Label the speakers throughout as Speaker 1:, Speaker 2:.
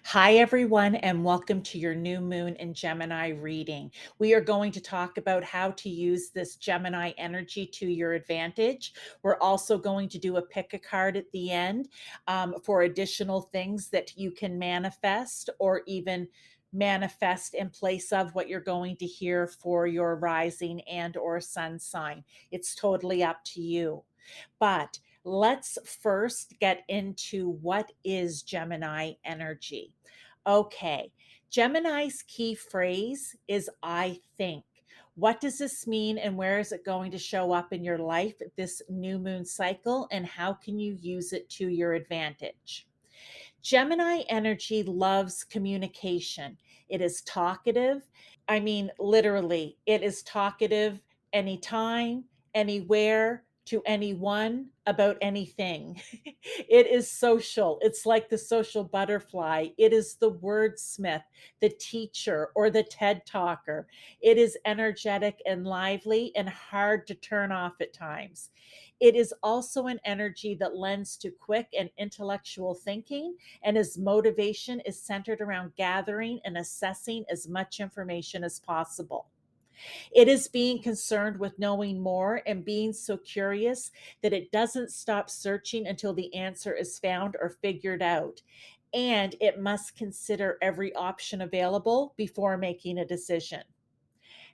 Speaker 1: Hi, everyone, and welcome to your new moon in Gemini reading. We are going to talk about how to use this Gemini energy to your advantage. We're also going to do a pick a card at the end for additional things that you can manifest or even manifest in place of what you're going to hear for your rising and or sun sign. It's totally up to you. But let's first get into what is Gemini energy. Okay, Gemini's key phrase is I think. What does this mean and where is it going to show up in your life this new moon cycle, and how can you use it to your advantage? Gemini energy loves communication. It is talkative. I mean, literally, it is talkative anytime, anywhere, to anyone about anything. It is social. It's like the social butterfly. It is the wordsmith, the teacher, or the TED talker. It is energetic and lively and hard to turn off at times. It is also an energy that lends to quick and intellectual thinking, and his motivation is centered around gathering and assessing as much information as possible. It is being concerned with knowing more and being so curious that it doesn't stop searching until the answer is found or figured out. And it must consider every option available before making a decision.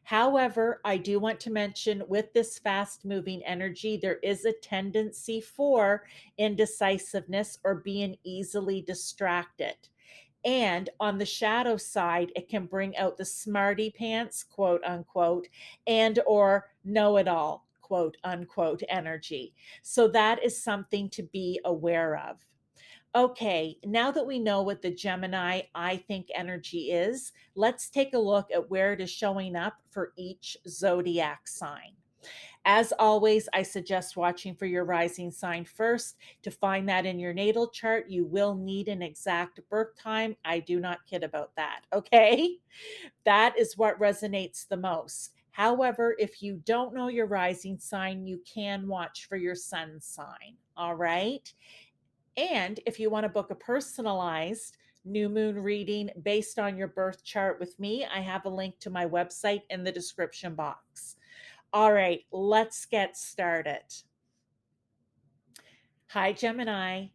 Speaker 1: However, I do want to mention with this fast moving energy, there is a tendency for indecisiveness or being easily distracted. And on the shadow side, it can bring out the smarty pants, quote unquote, and or know it all, quote unquote, energy. So that is something to be aware of. Okay, now that we know what the Gemini I think energy is, let's take a look at where it is showing up for each zodiac sign. As always, I suggest watching for your rising sign first. To find that in your natal chart, you will need an exact birth time. I do not kid about that. Okay. That is what resonates the most. However, if you don't know your rising sign, you can watch for your sun sign. All right. And if you want to book a personalized new moon reading based on your birth chart with me, I have a link to my website in the description box. All right, let's get started. Hi, Gemini.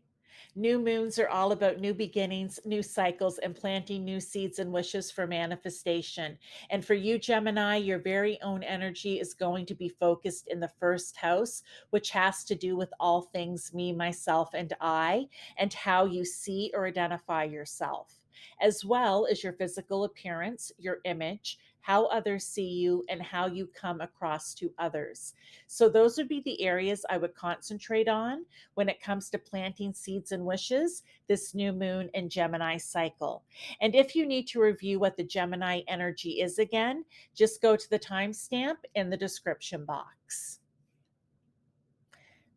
Speaker 1: New moons are all about new beginnings, new cycles, and planting new seeds and wishes for manifestation. And for you, Gemini, your very own energy is going to be focused in the first house, which has to do with all things me, myself, and I, and how you see or identify yourself, as well as your physical appearance, your image, how others see you, and how you come across to others. So, those would be the areas I would concentrate on when it comes to planting seeds and wishes this new moon and Gemini cycle. And if you need to review what the Gemini energy is again, just go to the timestamp in the description box.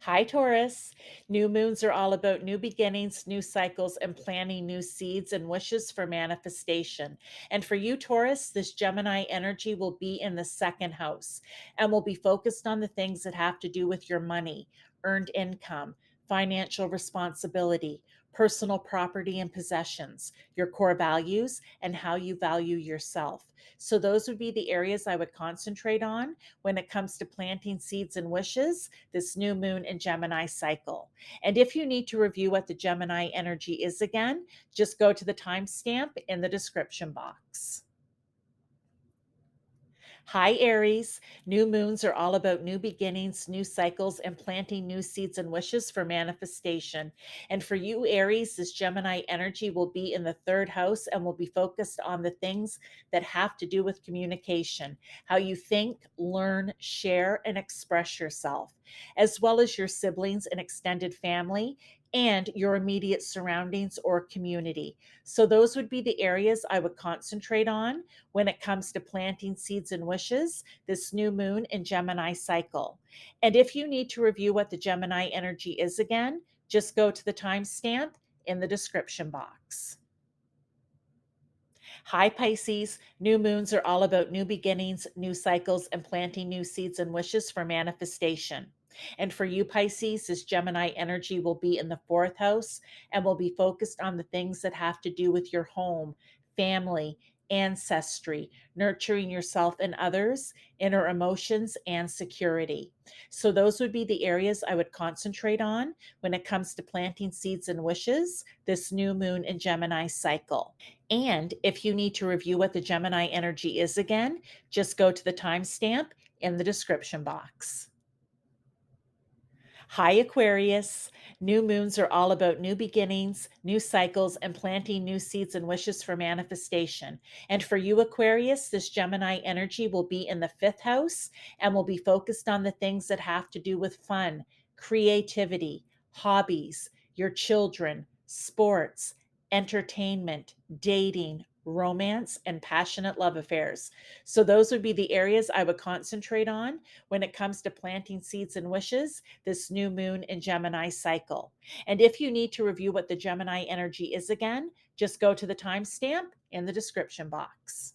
Speaker 1: Hi, Taurus. New moons are all about new beginnings, new cycles, and planting new seeds and wishes for manifestation. And for you, Taurus, this Gemini energy will be in the second house and will be focused on the things that have to do with your money, earned income, financial responsibility, personal property and possessions, your core values, and how you value yourself. So, those would be the areas I would concentrate on when it comes to planting seeds and wishes this new moon and Gemini cycle. And if you need to review what the Gemini energy is again, just go to the timestamp in the description box. Hi, Aries. New moons are all about new beginnings, new cycles, and planting new seeds and wishes for manifestation. And for you, Aries, this Gemini energy will be in the third house and will be focused on the things that have to do with communication, how you think, learn, share, and express yourself, as well as your siblings and extended family and your immediate surroundings or community. So, those would be the areas I would concentrate on when it comes to planting seeds and wishes this new moon and Gemini cycle. And if you need to review what the Gemini energy is again, just go to the timestamp in the description box. Hi, Pisces. New moons are all about new beginnings, new cycles, and planting new seeds and wishes for manifestation. And for you, Pisces, this Gemini energy will be in the fourth house and will be focused on the things that have to do with your home, family, ancestry, nurturing yourself and others, inner emotions, and security. So, those would be the areas I would concentrate on when it comes to planting seeds and wishes this new moon in Gemini cycle. And if you need to review what the Gemini energy is again, just go to the timestamp in the description box. Hi, Aquarius. New moons are all about new beginnings, new cycles, and planting new seeds and wishes for manifestation. And for you, Aquarius, this Gemini energy will be in the fifth house and will be focused on the things that have to do with fun, creativity, hobbies, your children, sports, entertainment, dating, romance, and passionate love affairs. So, those would be the areas I would concentrate on when it comes to planting seeds and wishes this new moon in Gemini cycle. And if you need to review what the Gemini energy is again, just go to the timestamp in the description box.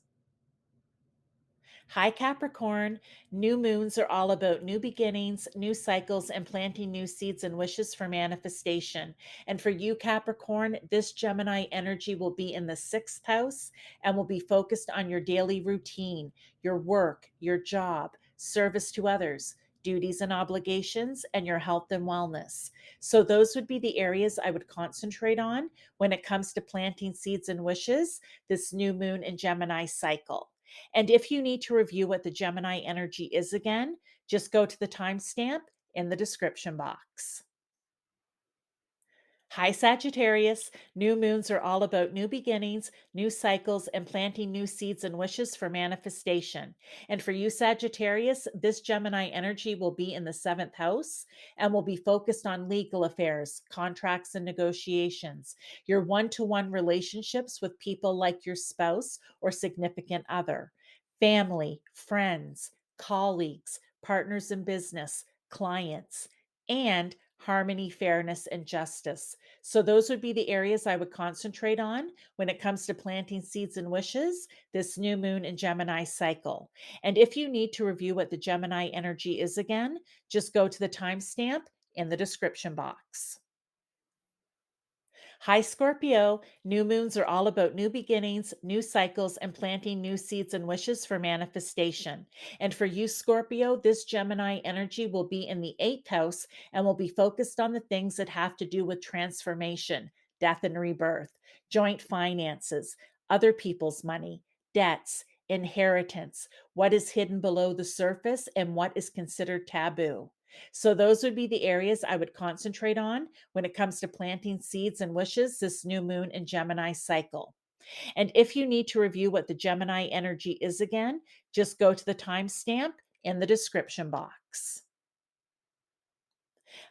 Speaker 1: Hi, Capricorn. New moons are all about new beginnings, new cycles, and planting new seeds and wishes for manifestation. And for you, Capricorn, this Gemini energy will be in the sixth house and will be focused on your daily routine, your work, your job, service to others, duties and obligations, and your health and wellness. So, those would be the areas I would concentrate on when it comes to planting seeds and wishes this new moon in Gemini cycle. And if you need to review what the Gemini energy is again, just go to the timestamp in the description box. Hi, Sagittarius. New moons are all about new beginnings, new cycles, and planting new seeds and wishes for manifestation. And for you, Sagittarius, this Gemini energy will be in the seventh house and will be focused on legal affairs, contracts, and negotiations, your one to one relationships with people like your spouse or significant other, family, friends, colleagues, partners in business, clients, and harmony, fairness, and justice. So, those would be the areas I would concentrate on when it comes to planting seeds and wishes this new moon in Gemini cycle. And if you need to review what the Gemini energy is again, just go to the timestamp in the description box. Hi, Scorpio. New moons are all about new beginnings, new cycles, and planting new seeds and wishes for manifestation. And for you, Scorpio, this Gemini energy will be in the eighth house and will be focused on the things that have to do with transformation, death and rebirth, joint finances, other people's money, debts, inheritance, what is hidden below the surface, and what is considered taboo. So, those would be the areas I would concentrate on when it comes to planting seeds and wishes this new moon in Gemini cycle. And if you need to review what the Gemini energy is again, just go to the timestamp in the description box.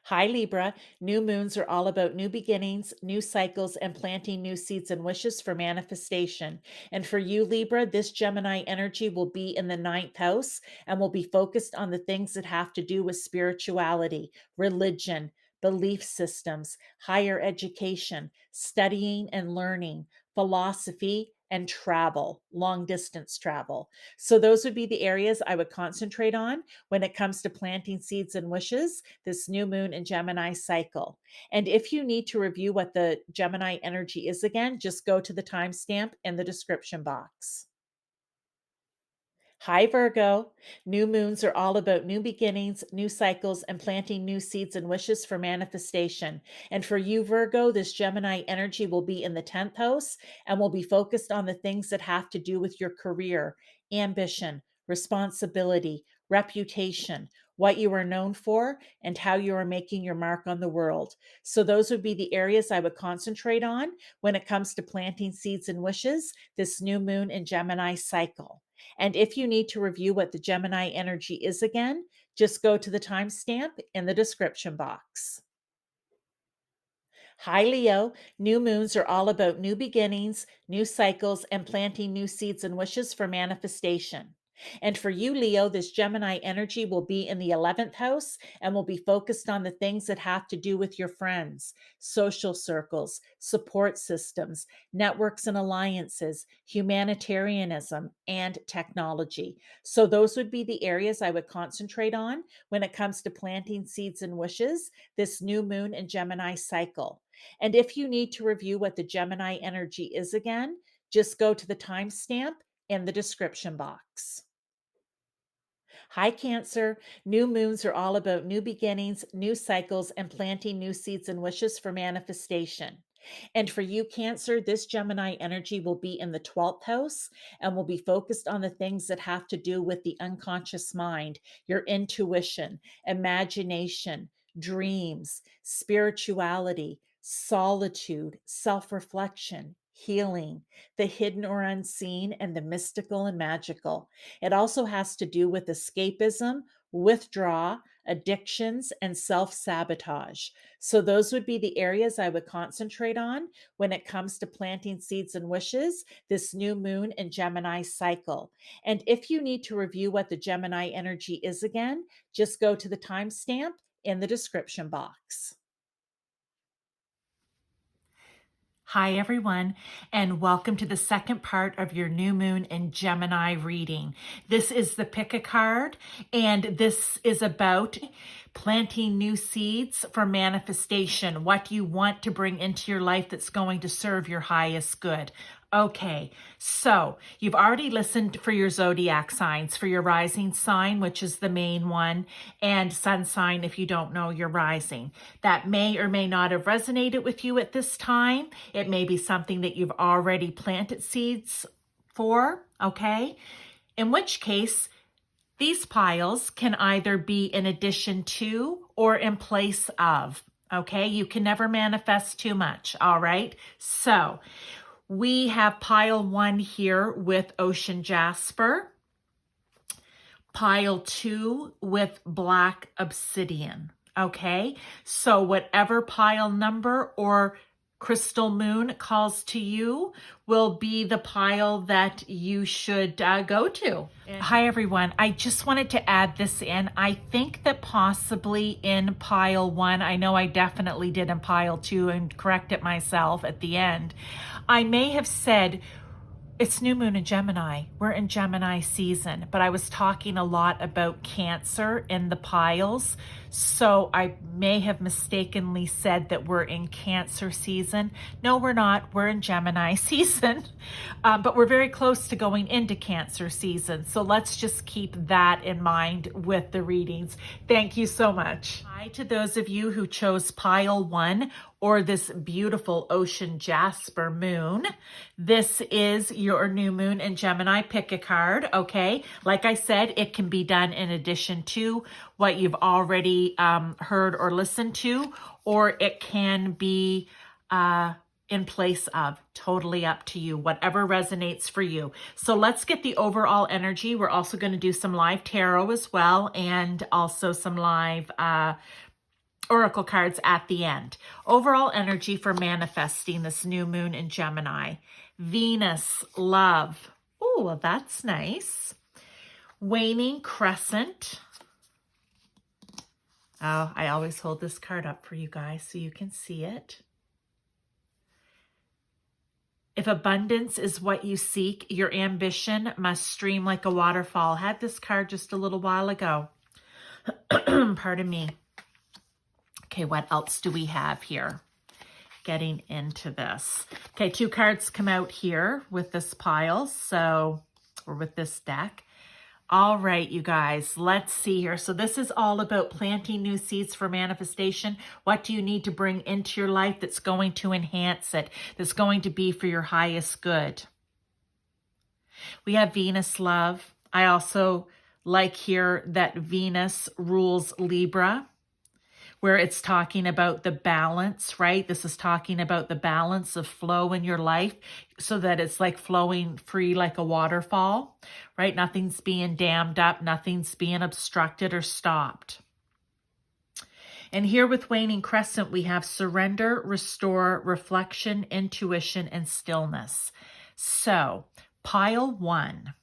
Speaker 1: Hi, Libra. New moons are all about new beginnings, new cycles, and planting new seeds and wishes for manifestation. And for you, Libra, this Gemini energy will be in the ninth house and will be focused on the things that have to do with spirituality, religion, belief systems, higher education, studying and learning, philosophy, and travel, long distance travel. So, those would be the areas I would concentrate on when it comes to planting seeds and wishes this new moon in Gemini cycle. And if you need to review what the Gemini energy is again, just go to the timestamp in the description box. Hi, Virgo. New moons are all about new beginnings, new cycles, and planting new seeds and wishes for manifestation. And for you, Virgo, this Gemini energy will be in the 10th house and will be focused on the things that have to do with your career, ambition, responsibility, reputation, what you are known for, and how you are making your mark on the world. So, those would be the areas I would concentrate on when it comes to planting seeds and wishes this new moon in Gemini cycle. And if you need to review what the Gemini energy is again, just go to the timestamp in the description box. Hi, Leo. New moons are all about new beginnings, new cycles, and planting new seeds and wishes for manifestation. And for you, Leo, this Gemini energy will be in the 11th house and will be focused on the things that have to do with your friends, social circles, support systems, networks and alliances, humanitarianism, and technology. So those would be the areas I would concentrate on when it comes to planting seeds and wishes this new moon and Gemini cycle. And if you need to review what the Gemini energy is again, just go to the timestamp in the description box. Hi, Cancer. New moons are all about new beginnings, new cycles, and planting new seeds and wishes for manifestation. And for you, Cancer, this Gemini energy will be in the 12th house and will be focused on the things that have to do with the unconscious mind, your intuition, imagination, dreams, spirituality, solitude, self reflection, healing, the hidden or unseen, and the mystical and magical. It also has to do with escapism, withdrawal, addictions, and self sabotage. So, those would be the areas I would concentrate on when it comes to planting seeds and wishes this new moon and Gemini cycle. And if you need to review what the Gemini energy is again, just go to the timestamp in the description box. Hi, everyone, and welcome to the second part of your new moon and Gemini reading. This is the pick a card, and this is about planting new seeds for manifestation, what you want to bring into your life that's going to serve your highest good. Okay, so you've already listened for your zodiac signs, for your rising sign, which is the main one, and sun sign if you don't know your rising. That may or may not have resonated with you at this time. It may be something that you've already planted seeds for, okay? In which case, these piles can either be in addition to or in place of, okay? You can never manifest too much, all right? So we have pile 1 here with ocean jasper, pile 2 with black obsidian, okay? So whatever pile number or crystal moon calls to you will be the pile that you should go to. Hi, everyone. I just wanted to add this in. I think that possibly in pile 1, I know I definitely did in pile 2 and correct it myself at the end. I may have said it's new moon in Gemini. We're in Gemini season, but I was talking a lot about Cancer in the piles. So I may have mistakenly said that we're in Cancer season. No, we're not. We're in Gemini season, but we're very close to going into Cancer season. So let's just keep that in mind with the readings. Thank you so much. Hi to those of you who chose pile 1 or this beautiful ocean jasper moon. This is your new moon in Gemini. Pick a card, okay? Like I said, it can be done in addition to what you've already heard or listened to, or it can be in place of. Totally up to you, whatever resonates for you. So let's get the overall energy. We're also going to do some live tarot as well, and also some live oracle cards at the end. Overall energy for manifesting this new moon in Gemini. Venus, love. Oh, well, that's nice. Waning crescent. Oh, I always hold this card up for you guys so you can see it. If abundance is what you seek, your ambition must stream like a waterfall. I had this card just a little while ago. Pardon me. Okay, what else do we have here? Getting into this. Okay, 2 cards come out here with this pile, or with this deck. All right, you guys, let's see here. So this is all about planting new seeds for manifestation. What do you need to bring into your life that's going to enhance it, that's going to be for your highest good? We have Venus, love. I also like here that Venus rules Libra, where it's talking about the balance, right? This is talking about the balance of flow in your life so that it's like flowing free like a waterfall, right? Nothing's being dammed up, nothing's being obstructed or stopped. And here with waning crescent, we have surrender, restore, reflection, intuition, and stillness. So pile 1.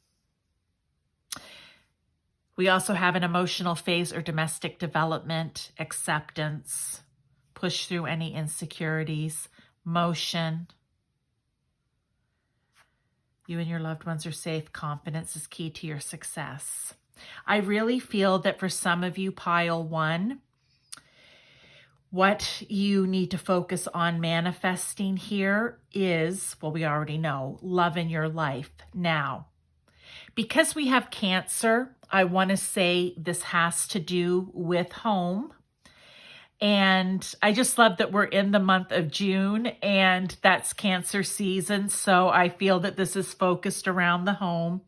Speaker 1: We also have an emotional phase or domestic development, acceptance, push through any insecurities, motion. You and your loved ones are safe. Confidence is key to your success. I really feel that for some of you, pile 1, what you need to focus on manifesting here is, well, we already know, love in your life now. Because we have Cancer, I want to say this has to do with home. And I just love that we're in the month of June and that's Cancer season. So I feel that this is focused around the home.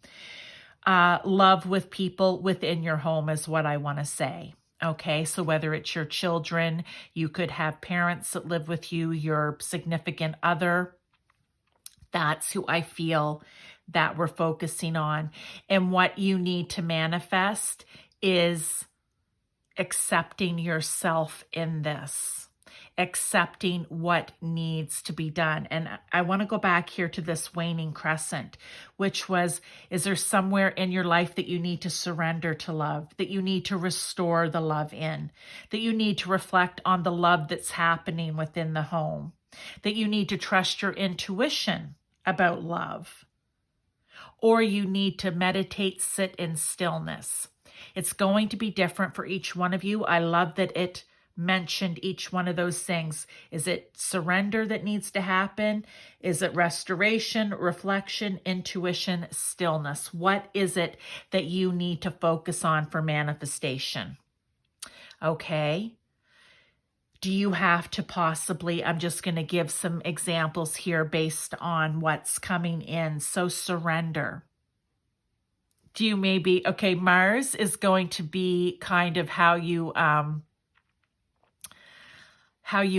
Speaker 1: Love with people within your home is what I want to say. Okay, so whether it's your children, you could have parents that live with you, your significant other. That's who I feel that we're focusing on. And what you need to manifest is accepting yourself in this, accepting what needs to be done. And I want to go back here to this waning crescent, which was, is there somewhere in your life that you need to surrender to love, that you need to restore the love in, that you need to reflect on the love that's happening within the home, that you need to trust your intuition about love, or you need to meditate, sit in stillness. It's going to be different for each one of you. I love that it mentioned each one of those things. Is it surrender that needs to happen? Is it restoration, reflection, intuition, stillness? What is it that you need to focus on for manifestation? Okay. Do you have to possibly, I'm just going to give some examples here based on what's coming in. So surrender. Do you maybe, okay, Mars is going to be kind of how you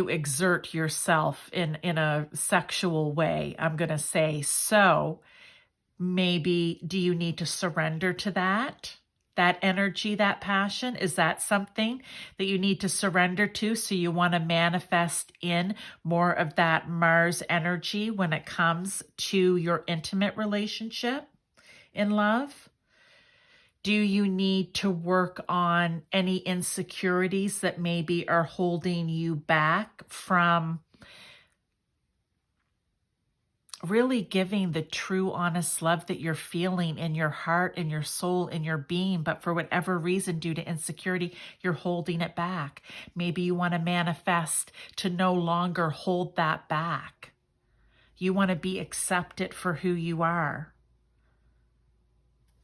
Speaker 1: exert yourself in a sexual way, I'm going to say. So maybe, do you need to surrender to that energy, that passion? Is that something that you need to surrender to? So you want to manifest in more of that Mars energy when it comes to your intimate relationship in love? Do you need to work on any insecurities that maybe are holding you back from really giving the true, honest love that you're feeling in your heart, in your soul, in your being, but for whatever reason, due to insecurity, you're holding it back? Maybe you want to manifest to no longer hold that back. You want to be accepted for who you are.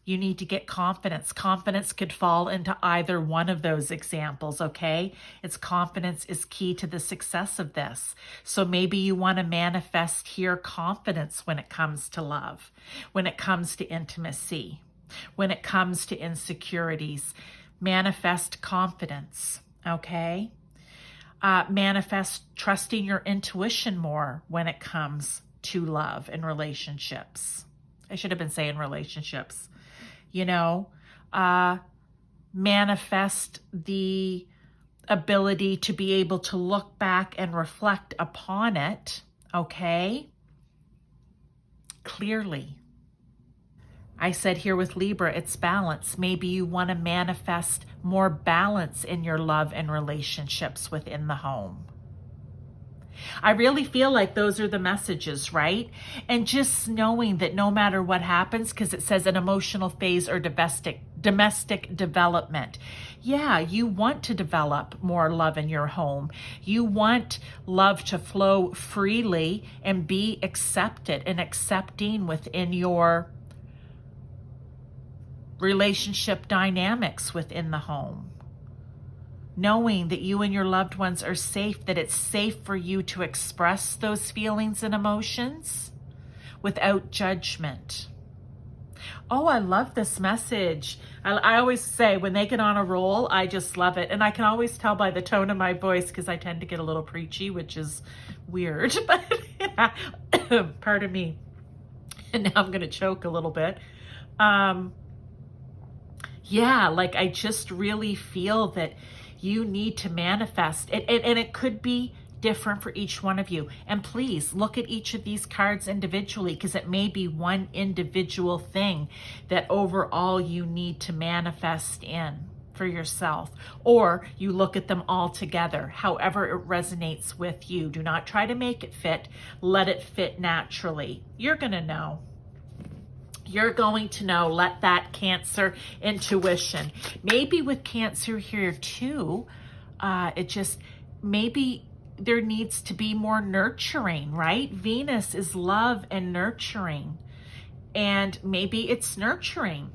Speaker 1: You need to get confidence. Confidence could fall into either one of those examples, okay? It's confidence is key to the success of this. So maybe you want to manifest here confidence when it comes to love, when it comes to intimacy, when it comes to insecurities. Manifest confidence, okay? Manifest trusting your intuition more when it comes to love and relationships. I should have been saying relationships. You know, manifest the ability to be able to look back and reflect upon it, okay, clearly. I said here with Libra, it's balance. Maybe you want to manifest more balance in your love and relationships within the home. I really feel like those are the messages, right? And just knowing that no matter what happens, because it says an emotional phase or domestic development. Yeah, you want to develop more love in your home. You want love to flow freely and be accepted and accepting within your relationship dynamics within the home. Knowing that you and your loved ones are safe, that it's safe for you to express those feelings and emotions without judgment. Oh, I love this message. I always say when they get on a roll, I just love it. And I can always tell by the tone of my voice because I tend to get a little preachy, which is weird. But yeah, pardon me. And now I'm going to choke a little bit. Yeah, like I just really feel that you need to manifest it. And it could be different for each one of you. And please look at each of these cards individually, because it may be one individual thing that overall you need to manifest in for yourself, or you look at them all together, however it resonates with you. Do not try to make it fit. Let it fit naturally. You're going to know. You're going to know. Let that Cancer intuition. Maybe with Cancer here too, it just, maybe there needs to be more nurturing, right? Venus is love and nurturing. And maybe it's nurturing.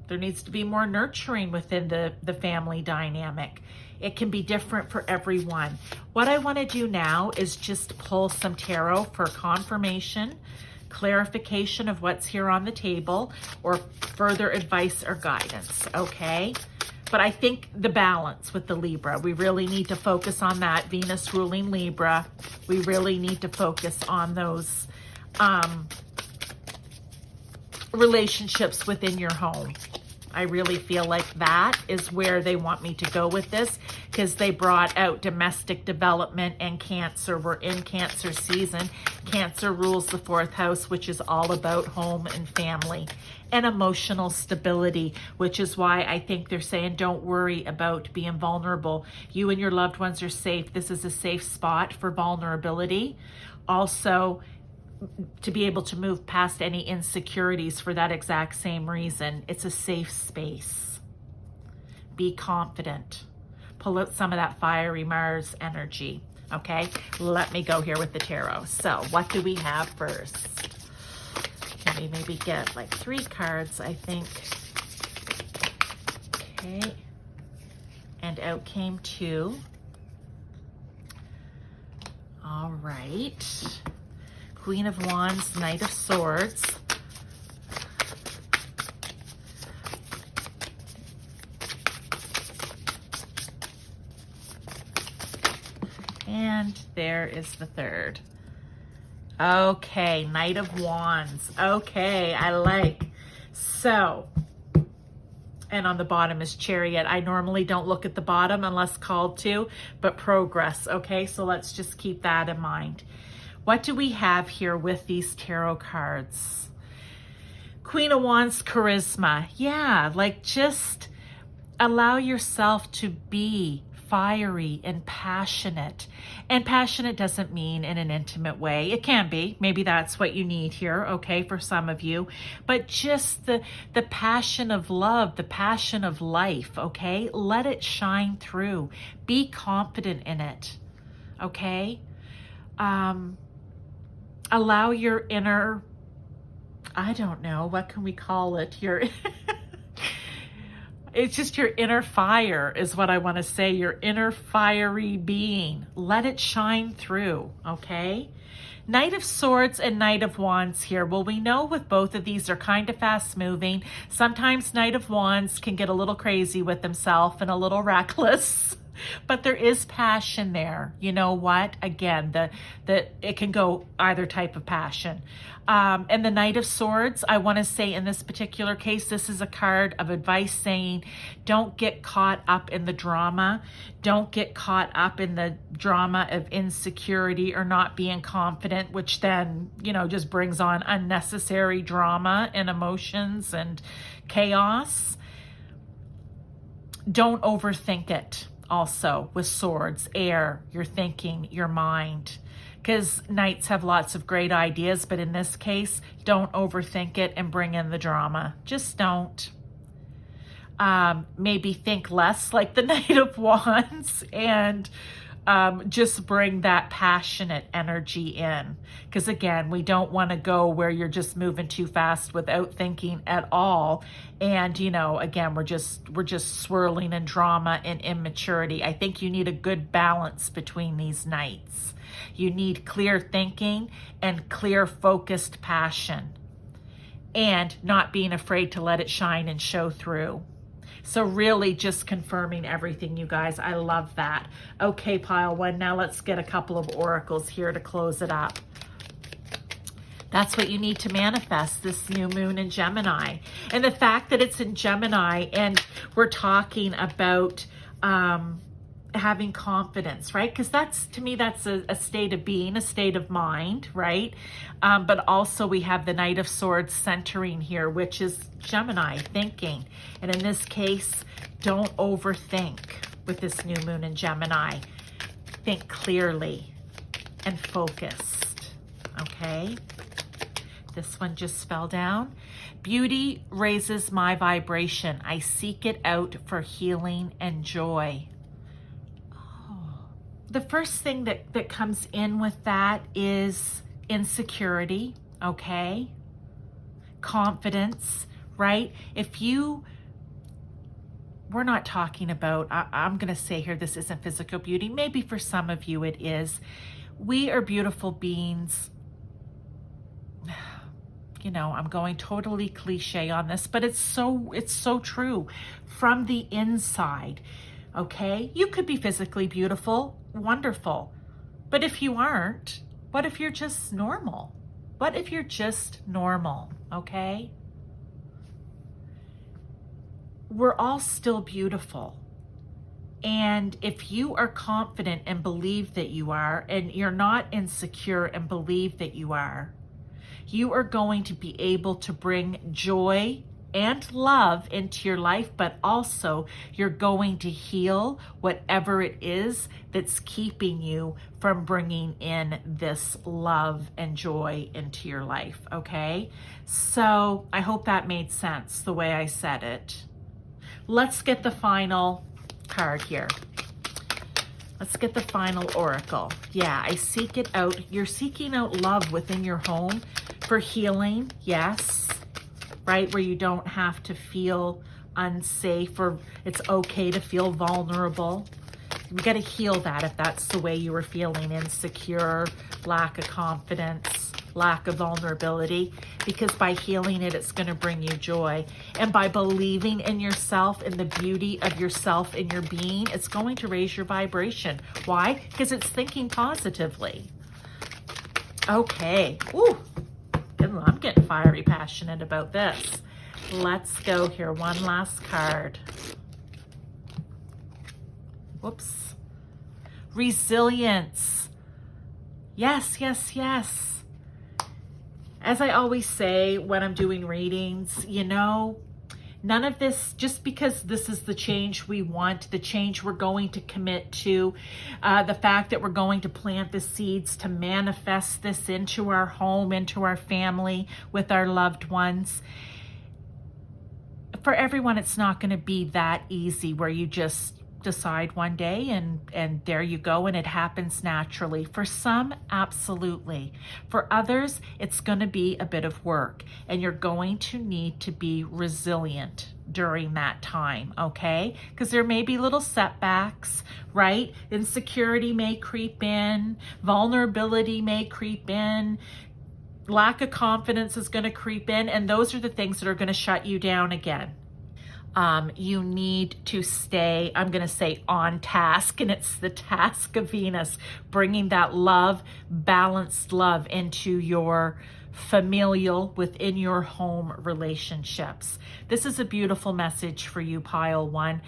Speaker 1: There needs to be more nurturing within the family dynamic. It can be different for everyone. What I want to do now is just pull some tarot for confirmation, clarification of what's here on the table, or further advice or guidance, okay? But I think the balance with the Libra, we really need to focus on that. Venus ruling Libra, we really need to focus on those relationships within your home. I really feel like that is where they want me to go with this, because they brought out domestic development and Cancer. We're in Cancer season. Cancer rules the 4th house, which is all about home and family and emotional stability, which is why I think they're saying don't worry about being vulnerable. You and your loved ones are safe. This is a safe spot for vulnerability. Also, to be able to move past any insecurities for that exact same reason. It's a safe space. Be confident. Pull out some of that fiery Mars energy, okay? Let me go here with the tarot. So what do we have first? Can we maybe get like 3 cards, I think. Okay. And out came 2. All right. Queen of Wands, Knight of Swords. And there is the 3rd. Okay, Knight of Wands. Okay, I like. So, and on the bottom is Chariot. I normally don't look at the bottom unless called to, but progress. Okay, so let's just keep that in mind. What do we have here with these tarot cards? Queen of Wands, charisma. Yeah, like just allow yourself to be fiery and passionate. And passionate doesn't mean in an intimate way. It can be. Maybe that's what you need here, okay, for some of you. But just the passion of love, the passion of life, okay? Let it shine through. Be confident in it, okay? Allow your inner, I don't know, what can we call it? It's just your inner fire is what I want to say, your inner fiery being. Let it shine through, okay? Knight of Swords and Knight of Wands here. Well, we know with both of these, they're kind of fast moving. Sometimes Knight of Wands can get a little crazy with himself and a little reckless. But there is passion there. You know what? Again, it can go either type of passion. And the Knight of Swords, I want to say in this particular case, this is a card of advice saying, don't get caught up in the drama. Don't get caught up in the drama of insecurity or not being confident, which then, you know, just brings on unnecessary drama and emotions and chaos. Don't overthink it. Also with swords, air, your thinking, your mind, because knights have lots of great ideas, but in this case, don't overthink it and bring in the drama. Just don't. Maybe think less like the Knight of Wands and just bring that passionate energy in. Because again, we don't want to go where you're just moving too fast without thinking at all. And, you know, again, we're just swirling in drama and immaturity. I think you need a good balance between these nights. You need clear thinking and clear focused passion, and not being afraid to let it shine and show through. So really just confirming everything, you guys. I love that. Okay, pile one. Now let's get a couple of oracles here to close it up. That's what you need to manifest, this new moon in Gemini. And the fact that it's in Gemini and we're talking about having confidence, right? Because that's, to me, that's a state of being, a state of mind, right? But also we have the Knight of Swords centering here, which is Gemini, thinking. And in this case, don't overthink with this new moon in Gemini. Think clearly and focused, okay? This one just fell down. Beauty raises my vibration. I seek it out for healing and joy. The first thing that comes in with that is insecurity, okay? Confidence, right? We're not talking about, I'm going to say here, this isn't physical beauty. Maybe for some of you it is. We are beautiful beings. You know, I'm going totally cliche on this, but it's so true. From the inside, okay? You could be physically beautiful, wonderful. But if you aren't, what if you're just normal? What if you're just normal, okay? We're all still beautiful. And if you are confident and believe that you are, and you're not insecure and believe that you are going to be able to bring joy and love into your life, but also you're going to heal whatever it is that's keeping you from bringing in this love and joy into your life, okay? So I hope that made sense the way I said it. Let's get the final card here. Let's get the final oracle. Yeah, I seek it out. You're seeking out love within your home for healing, yes. Right, where you don't have to feel unsafe, or it's okay to feel vulnerable. You got to heal that if that's the way you were feeling, insecure, lack of confidence, lack of vulnerability, because by healing it, it's going to bring you joy. And by believing in yourself and the beauty of yourself and your being, it's going to raise your vibration. Why? Because it's thinking positively. Okay. Ooh. I'm getting fiery passionate about this. Let's go here. One last card. Whoops. Resilience. Yes, yes, yes. As I always say when I'm doing readings, you know, none of this, just because this is the change we want, the change we're going to commit to, the fact that we're going to plant the seeds to manifest this into our home, into our family, with our loved ones. For everyone, it's not going to be that easy where you just decide one day and there you go and it happens naturally. For some, absolutely. For others, it's going to be a bit of work, and you're going to need to be resilient during that time, okay? Because there may be little setbacks, right? Insecurity may creep in, vulnerability may creep in, lack of confidence is going to creep in, and those are the things that are going to shut you down again. You need to stay, I'm going to say, on task, and it's the task of Venus, bringing that love, balanced love into your familial, within your home relationships. This is a beautiful message for you, Pile 1.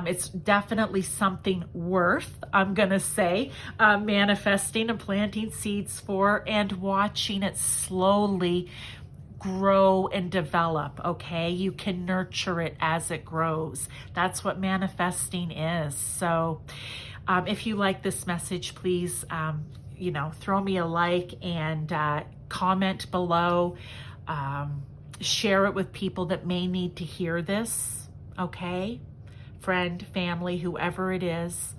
Speaker 1: It's definitely something worth, I'm going to say, manifesting and planting seeds for, and watching it slowly grow and develop, okay? You can nurture it as it grows. That's what manifesting is. So if you like this message, please, you know, throw me a like and comment below. Share it with people that may need to hear this, okay? Friend, family, whoever it is.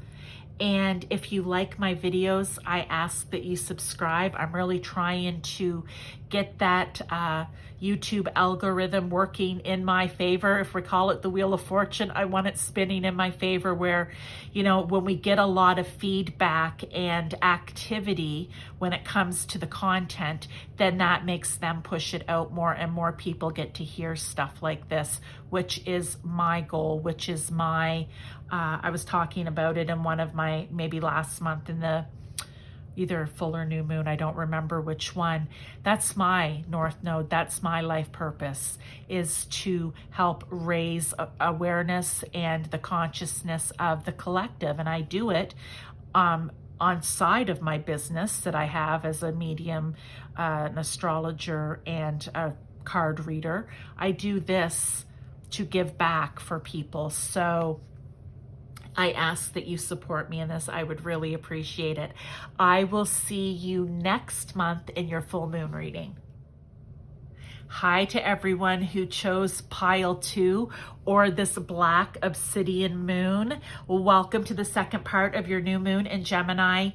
Speaker 1: And if you like my videos, I ask that you subscribe. I'm really trying to get that YouTube algorithm working in my favor. If we call it the Wheel of Fortune, I want it spinning in my favor, where, you know, when we get a lot of feedback and activity when it comes to the content, then that makes them push it out more, and more people get to hear stuff like this, which is my goal, which is my, I was talking about it in one of my, maybe last month in the either full or new moon. I don't remember which one. That's my North Node. That's my life purpose, is to help raise awareness and the consciousness of the collective. And I do it on side of my business that I have as a medium, an astrologer, and a card reader. I do this to give back for people. So I ask that you support me in this. I would really appreciate it. I will see you next month in your full moon reading. Hi to everyone who chose pile 2 or this black obsidian moon. Welcome to the second part of your new moon in Gemini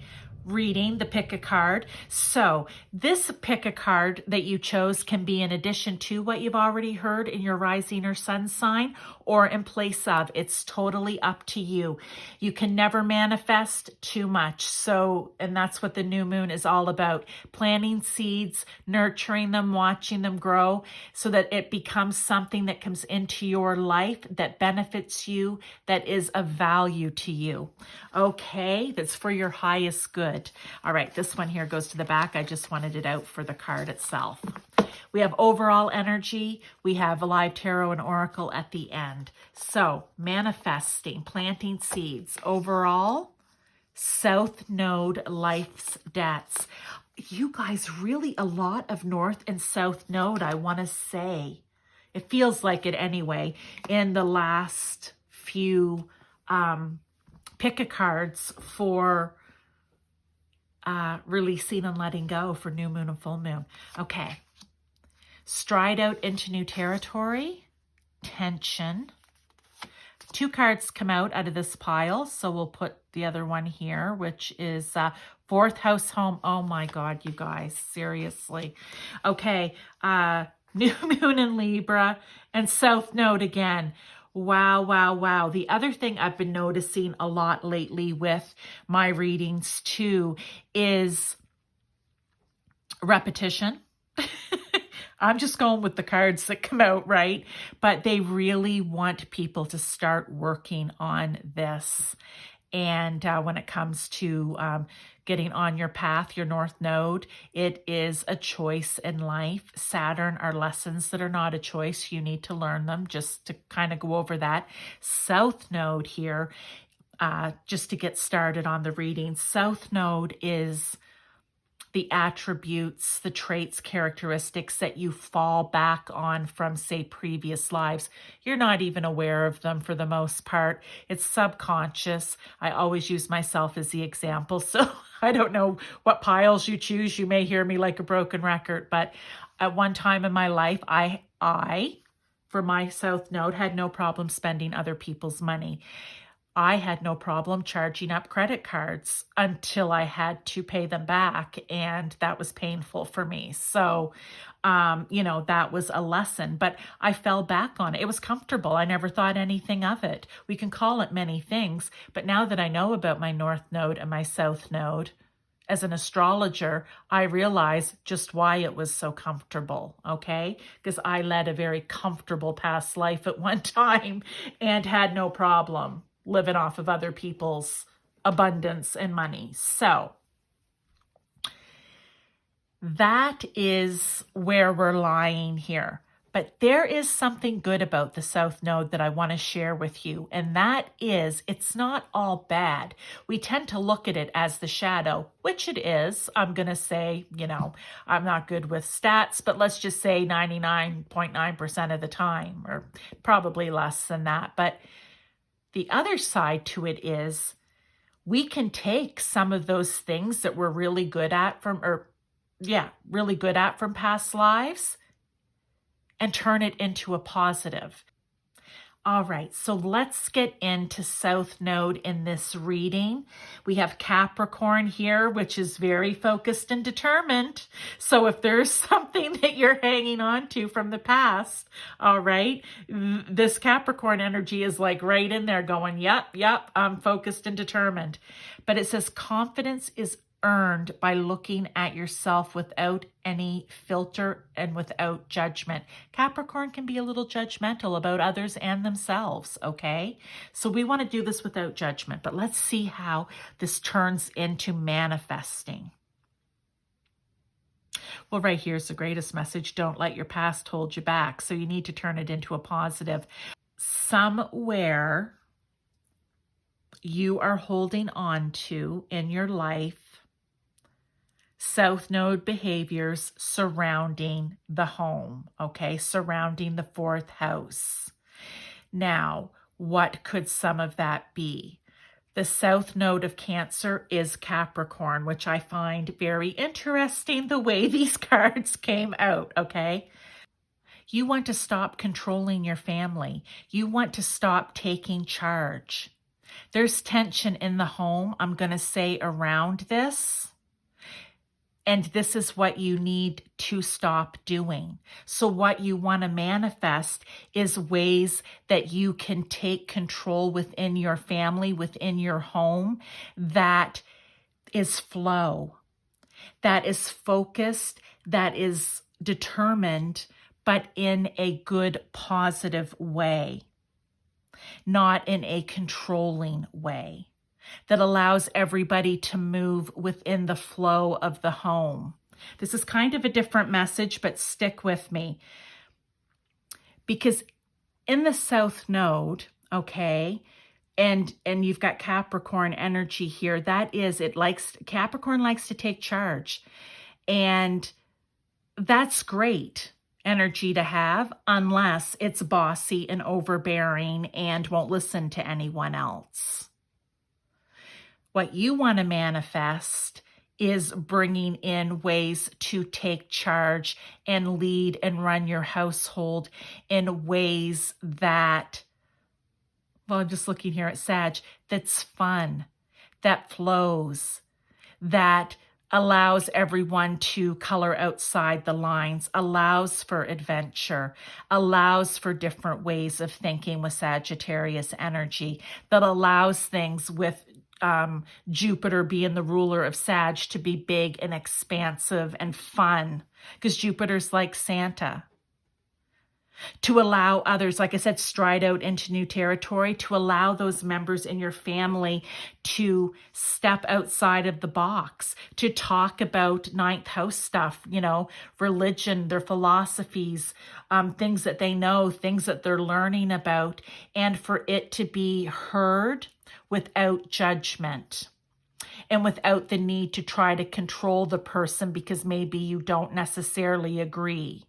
Speaker 1: reading, the pick a card. So this pick a card that you chose can be in addition to what you've already heard in your rising or sun sign, or in place of. It's totally up to you. You can never manifest too much. So, and that's what the new moon is all about. Planting seeds, nurturing them, watching them grow so that it becomes something that comes into your life that benefits you, that is of value to you. Okay, that's for your highest good. All right, this one here goes to the back. I just wanted it out for the card itself. We have overall energy. We have a live tarot and oracle at the end. So manifesting, planting seeds. Overall, South Node, life's debts. You guys, really a lot of North and South Node, I want to say. It feels like it anyway. In the last few pick-a-cards for releasing and letting go for new moon and full moon. Okay. Stride out into new territory. Tension. 2 cards come out of this pile, so we'll put the other one here, which is 4th house home. Oh my God, you guys, seriously. Okay, new moon in Libra and South Node again. Wow, wow, wow. The other thing I've been noticing a lot lately with my readings too is repetition. I'm just going with the cards that come out, right? But they really want people to start working on this. And when it comes to getting on your path, your North Node, it is a choice in life. Saturn are lessons that are not a choice. You need to learn them, just to kind of go over that. South Node here, just to get started on the reading. South Node is the attributes, the traits, characteristics that you fall back on from, say, previous lives. You're not even aware of them for the most part. It's subconscious. I always use myself as the example. So I don't know what piles you choose. You may hear me like a broken record, but at one time in my life, I, for my South Node, had no problem spending other people's money. I had no problem charging up credit cards until I had to pay them back, and that was painful for me. So, you know, that was a lesson, but I fell back on it. It was comfortable. I never thought anything of it. We can call it many things, but now that I know about my North Node and my South Node, as an astrologer, I realize just why it was so comfortable, okay? Because I led a very comfortable past life at one time and had no problem living off of other people's abundance and money. So that is where we're lying here. But there is something good about the South Node that I want to share with you. And that is, it's not all bad. We tend to look at it as the shadow, which it is. I'm going to say, you know, I'm not good with stats, but let's just say 99.9% of the time, or probably less than that. But the other side to it is we can take some of those things that we're really good at from past lives and turn it into a positive. All right, so let's get into South Node in this reading. We have Capricorn here, which is very focused and determined. So if there's something that you're hanging on to from the past, all right, this Capricorn energy is like right in there going, yep, I'm focused and determined. But it says confidence is earned by looking at yourself without any filter and without judgment. Capricorn can be a little judgmental about others and themselves, okay? So we want to do this without judgment, but let's see how this turns into manifesting. Well, right here's the greatest message. Don't let your past hold you back. So you need to turn it into a positive. Somewhere you are holding on to in your life South Node behaviors surrounding the home, okay? Surrounding the fourth house. Now, what could some of that be? The South Node of Cancer is Capricorn, which I find very interesting the way these cards came out, okay? You want to stop controlling your family. You want to stop taking charge. There's tension in the home, I'm going to say, around this. And this is what you need to stop doing. So what you want to manifest is ways that you can take control within your family, within your home, that is flow, that is focused, that is determined, but in a good, positive way, not in a controlling way, that allows everybody to move within the flow of the home. This is kind of a different message, but stick with me. Because in the South Node, okay, and you've got Capricorn energy here, that is, Capricorn likes to take charge. And that's great energy to have, unless it's bossy and overbearing and won't listen to anyone else. What you want to manifest is bringing in ways to take charge and lead and run your household in ways that, well, I'm just looking here at Sag, that's fun, that flows, that allows everyone to color outside the lines, allows for adventure, allows for different ways of thinking with Sagittarius energy, that allows things with Jupiter being the ruler of Sag to be big and expansive and fun, because Jupiter's like Santa. To allow others, like I said, stride out into new territory, to allow those members in your family to step outside of the box, to talk about ninth house stuff, religion, their philosophies, things that they know, things that they're learning about, and for it to be heard without judgment and without the need to try to control the person because maybe you don't necessarily agree.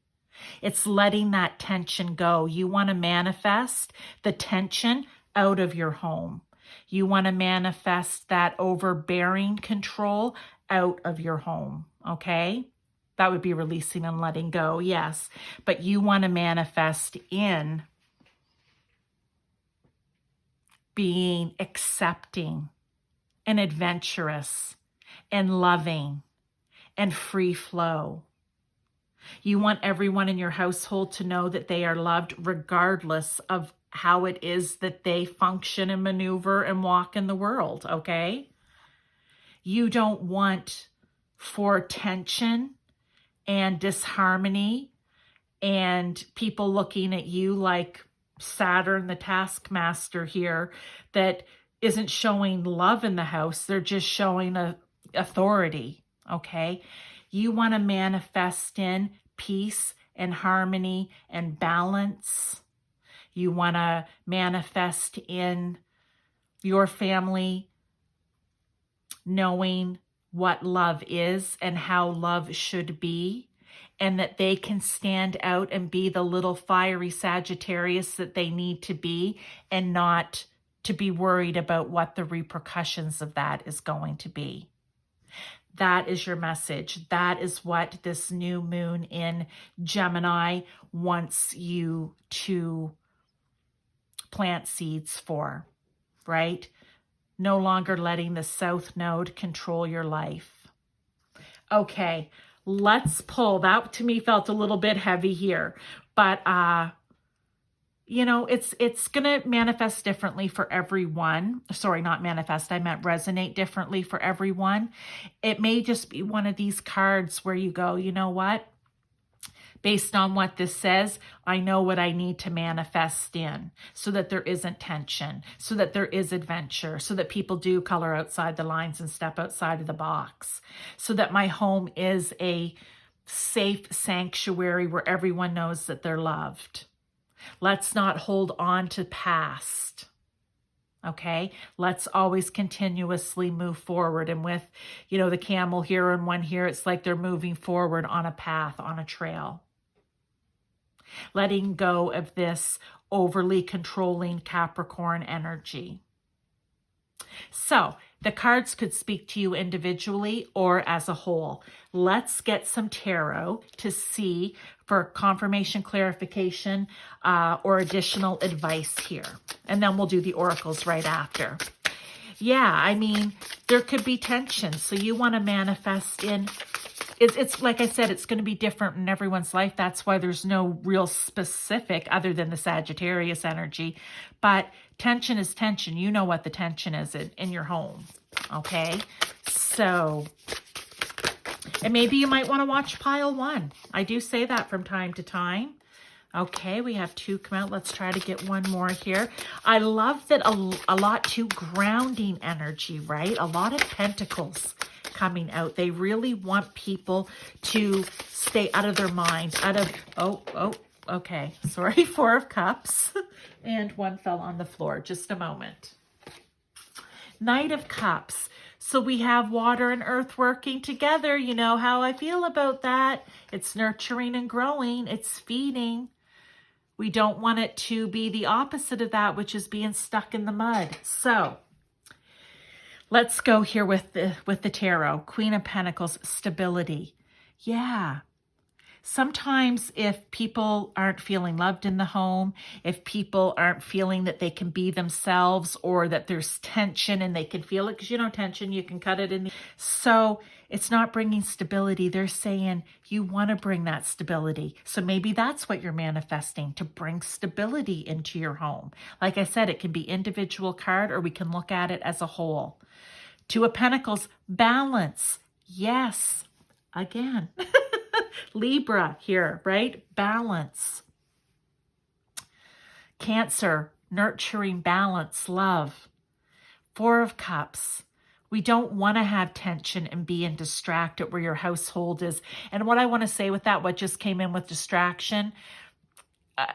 Speaker 1: It's letting that tension go. You want to manifest the tension out of your home. You want to manifest that overbearing control out of your home, okay? That would be releasing and letting go, yes. But you want to manifest in being accepting and adventurous and loving and free flow. You want everyone in your household to know that they are loved regardless of how it is that they function and maneuver and walk in the world, okay? You don't want for tension and disharmony and people looking at you like Saturn, the taskmaster here, that isn't showing love in the house. They're just showing authority, okay? You want to manifest in peace and harmony and balance. You want to manifest in your family knowing what love is and how love should be, and that they can stand out and be the little fiery Sagittarius that they need to be, and not to be worried about what the repercussions of that is going to be. That is your message. That is what this new moon in Gemini wants you to plant seeds for, right? No longer letting the South Node control your life. Okay, let's pull. That to me felt a little bit heavy here, but you know, it's going to manifest differently for everyone. Sorry, not manifest. I meant resonate differently for everyone. It may just be one of these cards where you go, you know what? Based on what this says, I know what I need to manifest in so that there isn't tension, so that there is adventure, so that people do color outside the lines and step outside of the box, so that my home is a safe sanctuary where everyone knows that they're loved. Let's not hold on to past. Okay, let's always continuously move forward. And with, you know, the camel here and one here, it's like they're moving forward on a path, on a trail. Letting go of this overly controlling Capricorn energy. So the cards could speak to you individually or as a whole. Let's get some tarot to see for confirmation, clarification, or additional advice here. And then we'll do the oracles right after. Yeah, I mean, there could be tension. So you want to manifest in... It's like I said, it's going to be different in everyone's life. That's why there's no real specific other than the Sagittarius energy. But tension is tension. You know what the tension is in your home. Okay? So, and maybe you might want to watch pile 1. I do say that from time to time. Okay, we have 2 come out. Let's try to get one more here. I love that a lot too grounding energy, right? A lot of pentacles coming out. They really want people to stay out of their minds, out of, okay, sorry, 4 of Cups, and 1 fell on the floor. Just a moment. Knight of Cups. So we have water and earth working together. You know how I feel about that. It's nurturing and growing. It's feeding. We don't want it to be the opposite of that, which is being stuck in the mud. So let's go here with the tarot. Queen of Pentacles, stability. Yeah. Sometimes if people aren't feeling loved in the home, if people aren't feeling that they can be themselves, or that there's tension and they can feel it, because you know tension, you can cut it in. So it's not bringing stability. They're saying you want to bring that stability. So maybe that's what you're manifesting, to bring stability into your home. Like I said, it can be individual card, or we can look at it as a whole. 2 of Pentacles, balance. Yes, again. Libra here, right? Balance. Cancer, nurturing, balance, love. 4 of Cups. We don't want to have tension and be in distracted where your household is. And what I want to say with that, what just came in with distraction, I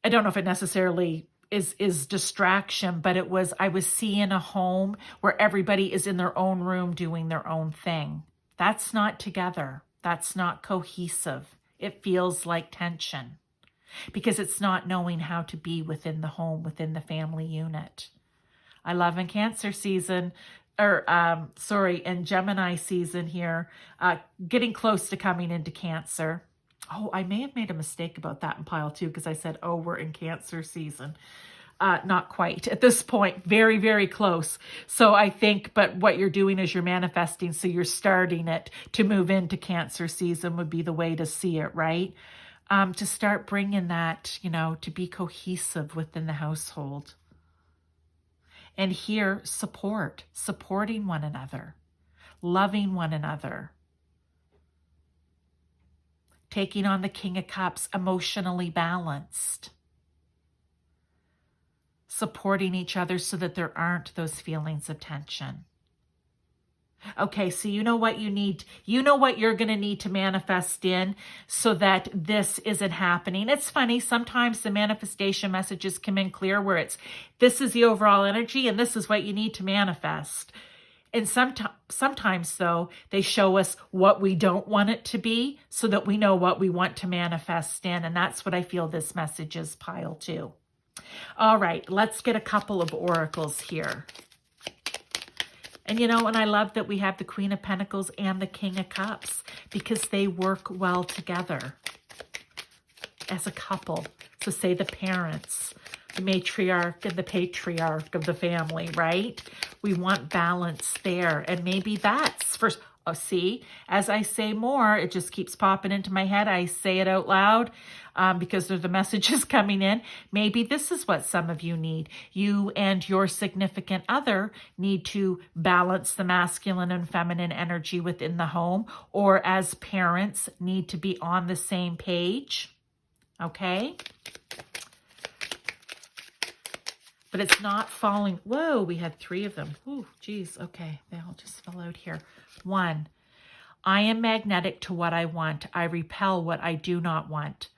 Speaker 1: don't know if it necessarily is distraction, but I was seeing a home where everybody is in their own room doing their own thing. That's not together. That's not cohesive. It feels like tension because it's not knowing how to be within the home, within the family unit. I love in Cancer season, in Gemini season here, getting close to coming into Cancer. Oh, I may have made a mistake about that in pile 2 because I said, oh, we're in Cancer season. Not quite at this point, very, very close. So I think, but what you're doing is you're manifesting. So you're starting it to move into Cancer season would be the way to see it, right? To start bringing that, you know, to be cohesive within the household. And here, supporting one another, loving one another. Taking on the King of Cups, emotionally balanced. Supporting each other so that there aren't those feelings of tension. Okay, so you know what you need. You know what you're going to need to manifest in so that this isn't happening. It's funny, sometimes the manifestation messages come in clear where it's, this is the overall energy and this is what you need to manifest. And sometimes, though, they show us what we don't want it to be so that we know what we want to manifest in. And that's what I feel this message is, pile 2. All right, let's get a couple of oracles here. And, you know, and I love that we have the Queen of Pentacles and the King of Cups because they work well together as a couple. So say the parents, the matriarch and the patriarch of the family, right? We want balance there. And maybe that's first. Oh, see, as I say more, it just keeps popping into my head. I say it out loud because there's the messages coming in. Maybe this is what some of you need. You and your significant other need to balance the masculine and feminine energy within the home, or as parents need to be on the same page. Okay? But it's not falling. Whoa, we had 3 of them. Ooh, geez. Okay, they all just fell out here. 1, I am magnetic to what I want. I repel what I do not want.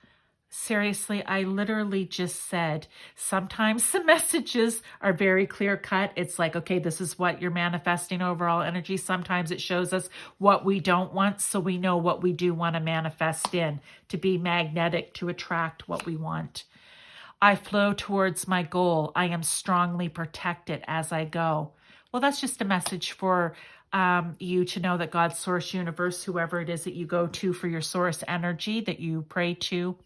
Speaker 1: Seriously, I literally just said, sometimes the messages are very clear cut. It's like, okay, this is what you're manifesting overall energy. Sometimes it shows us what we don't want, so we know what we do want to manifest in, to be magnetic, to attract what we want. I flow towards my goal. I am strongly protected as I go. Well, that's just a message for you to know that God, source, universe, whoever it is that you go to for your source energy, that you pray to,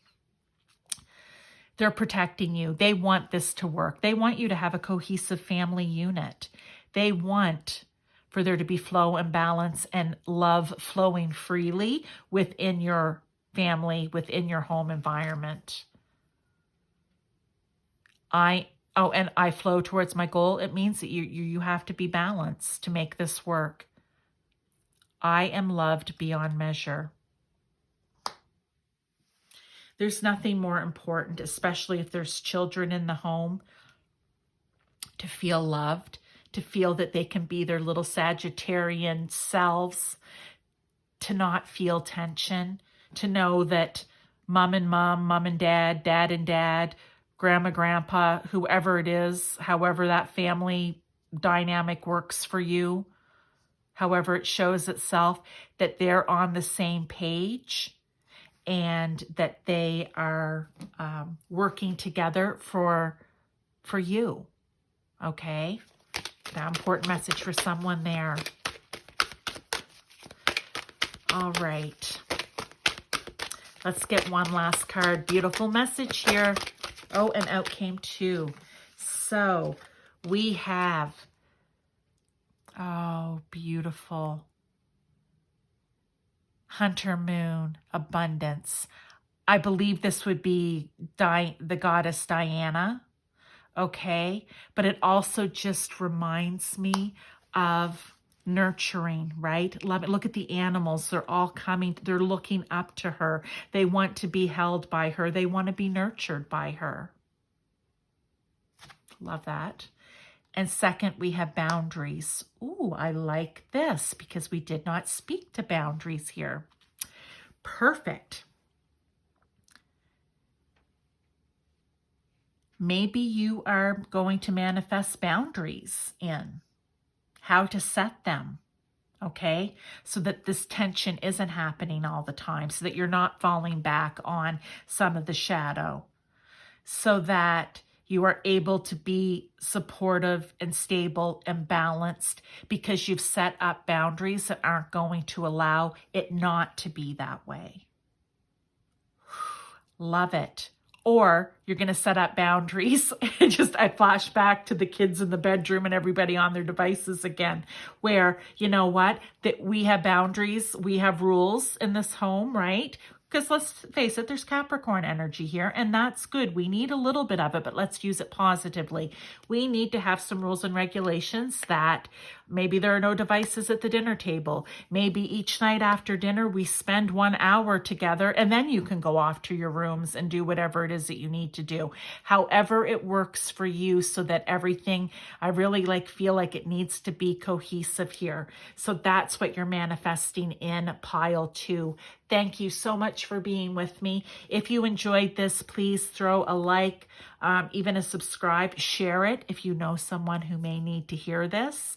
Speaker 1: they're protecting you. They want this to work. They want you to have a cohesive family unit. They want for there to be flow and balance and love flowing freely within your family, within your home environment. And I flow towards my goal. It means that you have to be balanced to make this work. I am loved beyond measure. There's nothing more important, especially if there's children in the home, to feel loved, to feel that they can be their little Sagittarian selves, to not feel tension, to know that mom and mom, mom and dad, dad and dad, grandma, grandpa, whoever it is, however that family dynamic works for you, however it shows itself, that they're on the same page and that they are working together for you. Okay? That important message for someone there. All right. Let's get one last card. Beautiful message here. Oh, and out came 2. So we have, oh, beautiful. Hunter moon, abundance. I believe this would be the goddess Diana. Okay. But it also just reminds me of nurturing, right? Look at the animals. They're all coming. They're looking up to her. They want to be held by her. They want to be nurtured by her. Love that. And second, we have boundaries. Ooh, I like this because we did not speak to boundaries here. Perfect. Maybe you are going to manifest boundaries in how to set them, okay? So that this tension isn't happening all the time, so that you're not falling back on some of the shadow, so that you are able to be supportive and stable and balanced because you've set up boundaries that aren't going to allow it not to be that way. Love it. Or you're going to set up boundaries. I flash back to the kids in the bedroom and everybody on their devices again, where, you know what, that we have boundaries, we have rules in this home, right? Because let's face it, there's Capricorn energy here, and that's good. We need a little bit of it, but let's use it positively. We need to have some rules and regulations that maybe there are no devices at the dinner table. Maybe each night after dinner, we spend 1 hour together, and then you can go off to your rooms and do whatever it is that you need to do. However it works for you, so that everything, I really feel like it needs to be cohesive here. So that's what you're manifesting in pile 2. Thank you so much for being with me. If you enjoyed this, please throw a like, even a subscribe, share it if you know someone who may need to hear this.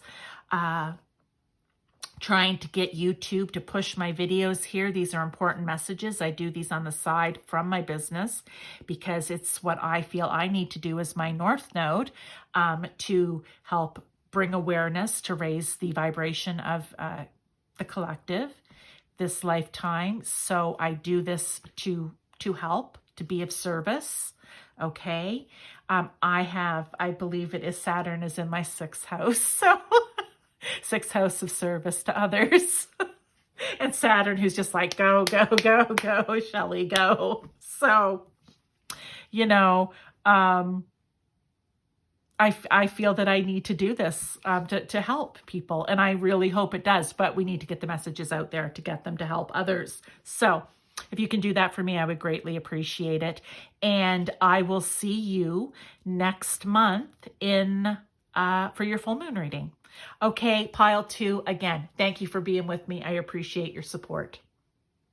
Speaker 1: Trying to get YouTube to push my videos here. These are important messages. I do these on the side from my business because it's what I feel I need to do as my North Node to help bring awareness, to raise the vibration of the collective this lifetime. So I do this to help, to be of service. Okay. I believe it is Saturn is in my 6th house. So 6th house of service to others. And Saturn, who's just like, go, go, go, go, Shelley, go. So, you know, I feel that I need to do this to help people. And I really hope it does. But we need to get the messages out there to get them to help others. So if you can do that for me, I would greatly appreciate it. And I will see you next month for your full moon reading. Okay, pile 2, again, thank you for being with me. I appreciate your support.